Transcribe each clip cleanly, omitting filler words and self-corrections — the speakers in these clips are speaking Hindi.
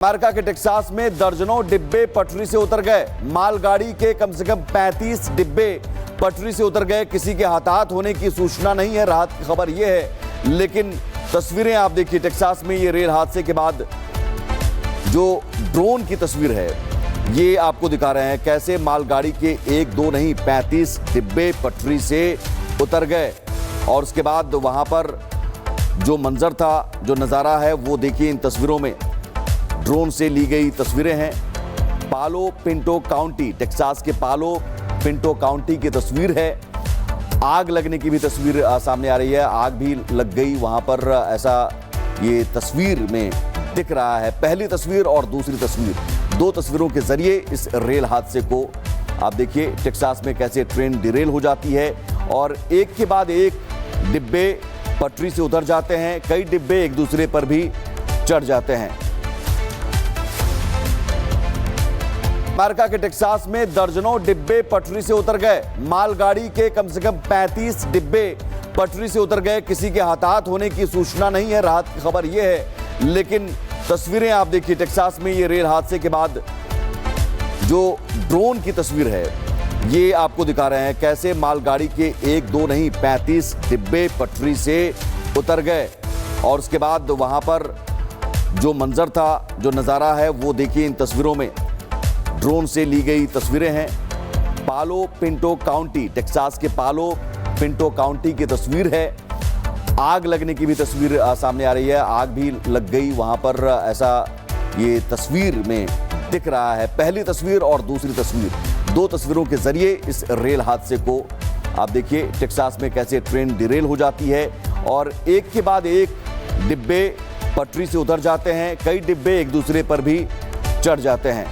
अमेरिका के टेक्सास में दर्जनों डिब्बे पटरी से उतर गए। मालगाड़ी के कम से कम 35 डिब्बे पटरी से उतर गए। किसी के हताहत होने की सूचना नहीं है। राहत की खबर यह है, लेकिन तस्वीरें आप देखिए टेक्सास में ये रेल हादसे के बाद जो ड्रोन की तस्वीर है ये आपको दिखा रहे हैं कैसे मालगाड़ी के 1 2 नहीं 35 डिब्बे पटरी से उतर गए। और उसके बाद वहां पर जो मंजर था, जो नज़ारा है वो देखिए इन तस्वीरों में ड्रोन से ली गई तस्वीरें हैं। पालो पिंटो काउंटी, टेक्सास के पालो पिंटो काउंटी की तस्वीर है। आग लगने की भी तस्वीर सामने आ रही है। आग भी लग गई वहां पर, ऐसा ये तस्वीर में दिख रहा है। पहली तस्वीर और दूसरी तस्वीर, दो तस्वीरों के जरिए इस रेल हादसे को आप देखिए टेक्सास में कैसे ट्रेन डिरेल हो जाती है और एक के बाद एक डिब्बे पटरी से उतर जाते हैं। कई डिब्बे एक दूसरे पर भी चढ़ जाते हैं। अमेरिका के टेक्सास में दर्जनों डिब्बे पटरी से उतर गए। मालगाड़ी के कम से कम 35 डिब्बे पटरी से उतर गए। किसी के हताहत होने की सूचना नहीं है। राहत की खबर यह है, लेकिन तस्वीरें आप देखिए टेक्सास में ये रेल हादसे के बाद जो ड्रोन की तस्वीर है ये आपको दिखा रहे हैं कैसे मालगाड़ी के 1 2 नहीं 35 डिब्बे पटरी से उतर गए। और उसके बाद वहां पर जो मंजर था, जो नज़ारा है वो देखिए इन तस्वीरों में ड्रोन से ली गई तस्वीरें हैं। पालो पिंटो काउंटी, टेक्सास के पालो पिंटो काउंटी की तस्वीर है। आग लगने की भी तस्वीर सामने आ रही है। आग भी लग गई वहां पर, ऐसा ये तस्वीर में दिख रहा है। पहली तस्वीर और दूसरी तस्वीर, दो तस्वीरों के जरिए इस रेल हादसे को आप देखिए टेक्सास में कैसे ट्रेन डिरेल हो जाती है और एक के बाद एक डिब्बे पटरी से उतर जाते हैं। कई डिब्बे एक दूसरे पर भी चढ़ जाते हैं।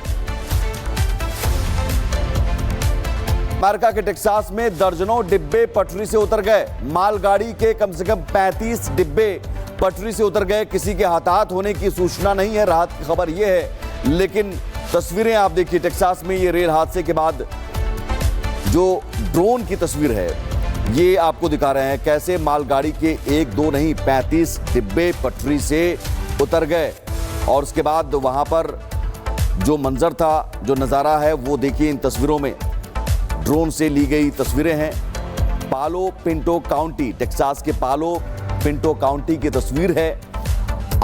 अमेरिका के टेक्सास में दर्जनों डिब्बे पटरी से उतर गए। मालगाड़ी के कम से कम 35 डिब्बे पटरी से उतर गए। किसी के हताहत होने की सूचना नहीं है। राहत की खबर यह है, लेकिन तस्वीरें आप देखिए टेक्सास में ये रेल हादसे के बाद जो ड्रोन की तस्वीर है ये आपको दिखा रहे हैं कैसे मालगाड़ी के 1 2 नहीं 35 डिब्बे पटरी से उतर गए। और उसके बाद वहां पर जो मंजर था, जो नज़ारा है वो देखिए इन तस्वीरों में ड्रोन से ली गई तस्वीरें हैं। पालो पिंटो काउंटी, टेक्सास के पालो पिंटो काउंटी की तस्वीर है।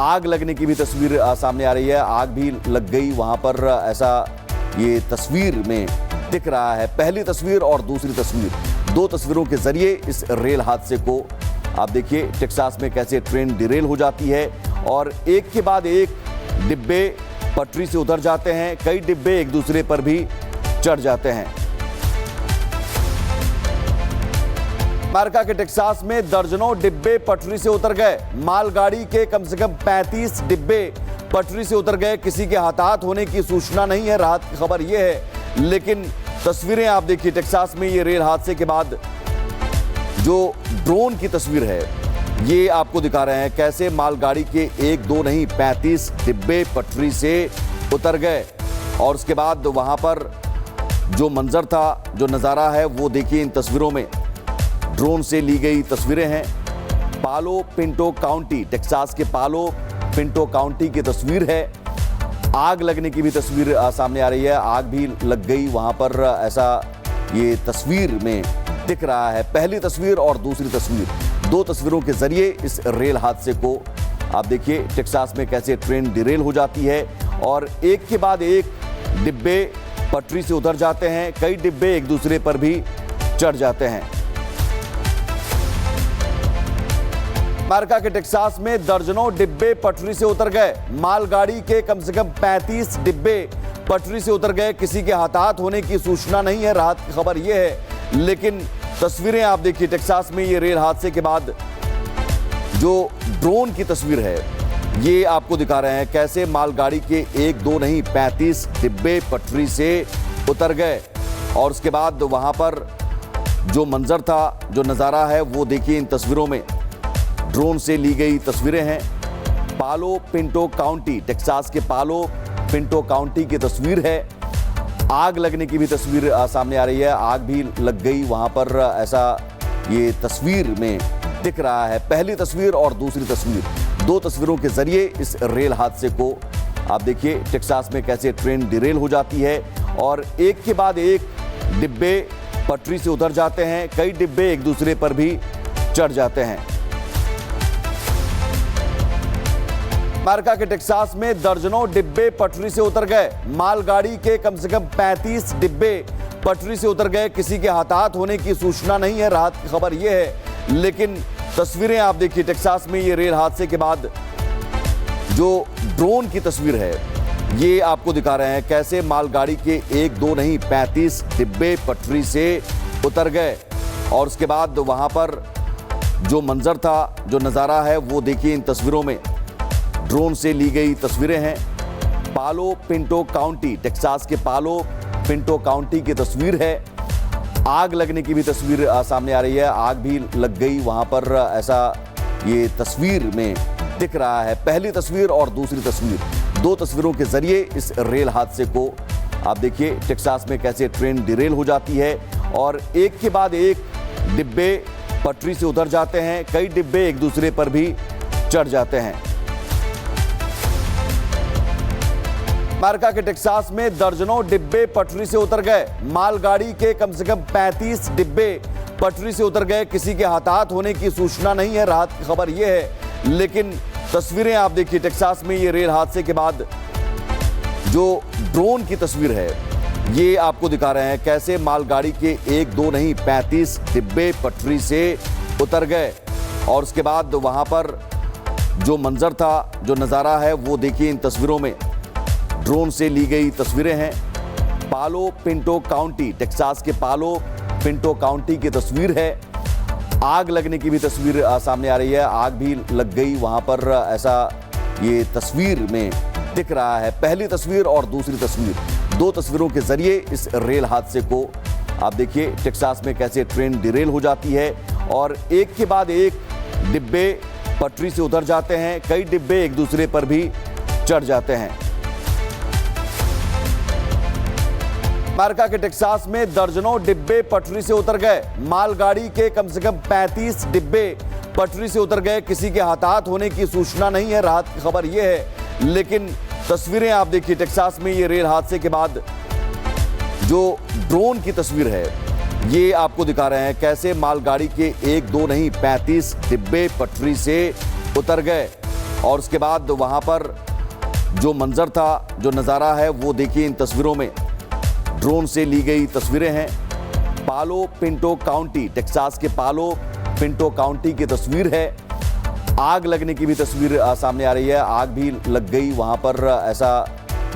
आग लगने की भी तस्वीर सामने आ रही है। आग भी लग गई वहां पर, ऐसा ये तस्वीर में दिख रहा है। पहली तस्वीर और दूसरी तस्वीर, दो तस्वीरों के जरिए इस रेल हादसे को आप देखिए टेक्सास में कैसे ट्रेन डिरेल हो जाती है और एक के बाद एक डिब्बे पटरी से उतर जाते हैं। कई डिब्बे एक दूसरे पर भी चढ़ जाते हैं। अमेरिका के टेक्सास में दर्जनों डिब्बे पटरी से उतर गए। मालगाड़ी के कम से कम 35 डिब्बे पटरी से उतर गए। किसी के हताहत होने की सूचना नहीं है। राहत की खबर यह है, लेकिन तस्वीरें आप देखिए टेक्सास में ये रेल हादसे के बाद जो ड्रोन की तस्वीर है ये आपको दिखा रहे हैं कैसे मालगाड़ी के 1 2 नहीं 35 डिब्बे पटरी से उतर गए। और उसके बाद वहां पर जो मंजर था, जो नज़ारा है वो देखिए इन तस्वीरों में ड्रोन से ली गई तस्वीरें हैं। पालो पिंटो काउंटी, टेक्सास के पालो पिंटो काउंटी की तस्वीर है। आग लगने की भी तस्वीर सामने आ रही है। आग भी लग गई वहां पर, ऐसा ये तस्वीर में दिख रहा है। पहली तस्वीर और दूसरी तस्वीर, दो तस्वीरों के जरिए इस रेल हादसे को आप देखिए टेक्सास में कैसे ट्रेन डिरेल हो जाती है और एक के बाद एक डिब्बे पटरी से उतर जाते हैं। कई डिब्बे एक दूसरे पर भी चढ़ जाते हैं। अमेरिका के टेक्सास में दर्जनों डिब्बे पटरी से उतर गए। मालगाड़ी के कम से कम 35 डिब्बे पटरी से उतर गए। किसी के हताहत होने की सूचना नहीं है। राहत की खबर यह है, लेकिन तस्वीरें आप देखिए टेक्सास में ये रेल हादसे के बाद जो ड्रोन की तस्वीर है ये आपको दिखा रहे हैं कैसे मालगाड़ी के 1 2 नहीं 35 डिब्बे पटरी से उतर गए। और उसके बाद वहां पर जो मंजर था, जो नज़ारा है वो देखिए इन तस्वीरों में ड्रोन से ली गई तस्वीरें हैं। पालो पिंटो काउंटी, टेक्सास के पालो पिंटो काउंटी की तस्वीर है। आग लगने की भी तस्वीर सामने आ रही है। आग भी लग गई वहां पर, ऐसा ये तस्वीर में दिख रहा है। पहली तस्वीर और दूसरी तस्वीर, दो तस्वीरों के जरिए इस रेल हादसे को आप देखिए टेक्सास में कैसे ट्रेन डिरेल हो जाती है और एक के बाद एक डिब्बे पटरी से उतर जाते हैं, कई डिब्बे एक दूसरे पर भी चढ़ जाते हैं। अमेरिका के टेक्सास में दर्जनों डिब्बे पटरी से उतर गए। मालगाड़ी के कम से कम 35 डिब्बे पटरी से उतर गए। किसी के हताहत होने की सूचना नहीं है, राहत की खबर यह है। लेकिन तस्वीरें आप देखिए टेक्सास में ये रेल हादसे के बाद जो ड्रोन की तस्वीर है ये आपको दिखा रहे हैं कैसे मालगाड़ी के 1 2 नहीं 35 डिब्बे पटरी से उतर गए। और उसके बाद वहां पर जो मंजर था, जो नज़ारा है वो देखिए इन तस्वीरों में। ड्रोन से ली गई तस्वीरें हैं। पालो पिंटो काउंटी, टेक्सास के पालो पिंटो काउंटी की तस्वीर है। आग लगने की भी तस्वीर सामने आ रही है। आग भी लग गई वहां पर, ऐसा ये तस्वीर में दिख रहा है। पहली तस्वीर और दूसरी तस्वीर, दो तस्वीरों के जरिए इस रेल हादसे को आप देखिए टेक्सास में कैसे ट्रेन डिरेल हो जाती है और एक के बाद एक डिब्बे पटरी से उतर जाते हैं, कई डिब्बे एक दूसरे पर भी चढ़ जाते हैं। अमेरिका के टेक्सास में दर्जनों डिब्बे पटरी से उतर गए। मालगाड़ी के कम से कम 35 डिब्बे पटरी से उतर गए। किसी के हताहत होने की सूचना नहीं है, राहत की खबर यह है। लेकिन तस्वीरें आप देखिए टेक्सास में ये रेल हादसे के बाद जो ड्रोन की तस्वीर है ये आपको दिखा रहे हैं कैसे मालगाड़ी के 1 2 नहीं 35 डिब्बे पटरी से उतर गए। और उसके बाद वहां पर जो मंजर था, जो नज़ारा है वो देखिए इन तस्वीरों में। ड्रोन से ली गई तस्वीरें हैं। पालो पिंटो काउंटी, टेक्सास के पालो पिंटो काउंटी की तस्वीर है। आग लगने की भी तस्वीर सामने आ रही है। आग भी लग गई वहां पर, ऐसा ये तस्वीर में दिख रहा है। पहली तस्वीर और दूसरी तस्वीर, दो तस्वीरों के जरिए इस रेल हादसे को आप देखिए टेक्सास में कैसे ट्रेन डिरेल हो जाती है और एक के बाद एक डिब्बे पटरी से उतर जाते हैं, कई डिब्बे एक दूसरे पर भी चढ़ जाते हैं। अमेरिका के टेक्सास में दर्जनों डिब्बे पटरी से उतर गए। मालगाड़ी के कम से कम 35 डिब्बे पटरी से उतर गए। किसी के हताहत होने की सूचना नहीं है, राहत की खबर यह है। लेकिन तस्वीरें आप देखिए टेक्सास में ये रेल हादसे के बाद जो ड्रोन की तस्वीर है ये आपको दिखा रहे हैं कैसे मालगाड़ी के 1 2 नहीं 35 डिब्बे पटरी से उतर गए। और उसके बाद वहां पर जो मंजर था, जो नज़ारा है वो देखिए इन तस्वीरों में। ड्रोन से ली गई तस्वीरें हैं। पालो पिंटो काउंटी, टेक्सास के पालो पिंटो काउंटी की तस्वीर है। आग लगने की भी तस्वीर सामने आ रही है। आग भी लग गई वहां पर, ऐसा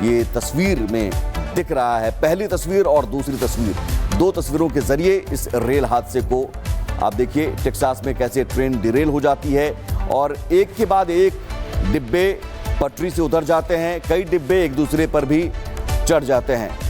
ये तस्वीर में दिख रहा है। पहली तस्वीर और दूसरी तस्वीर, दो तस्वीरों के जरिए इस रेल हादसे को आप देखिए टेक्सास में कैसे ट्रेन डिरेल हो जाती है और एक के बाद एक डिब्बे पटरी से उतर जाते हैं, कई डिब्बे एक दूसरे पर भी चढ़ जाते हैं।